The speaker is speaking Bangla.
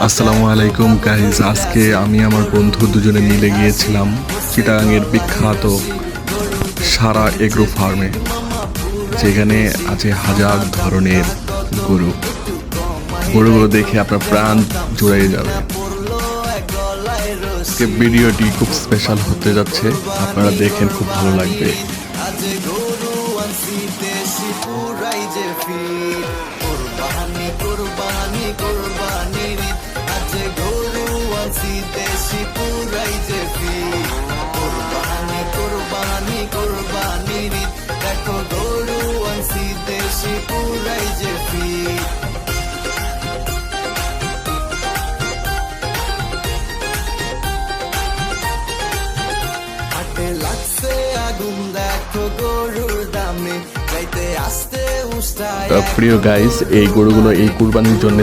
আসসালামু আলাইকুম গাইজ। আজকে আমি আমার বন্ধু দুজনে মিলে গিয়েছিলাম চিটাগাংয়ের বিখ্যাত সারা এগ্রো ফার্মে, যেখানে আছে হাজার ধরনের গরুগুলো দেখে আপনার প্রাণ জুড়িয়ে যাবে। আজকে ভিডিওটি খুব স্পেশাল হতে যাচ্ছে, আপনারা দেখেন, খুব ভালো লাগবে। দেখো গরু আনছি দেশি পুরাই যে ফিট। হাটে লাগছে আগুন দেখো গরুর দামে, যাইতে আসতে উস্তায়। প্রিয় গাইস, এই গরুগুলো এই কুরবানির জন্য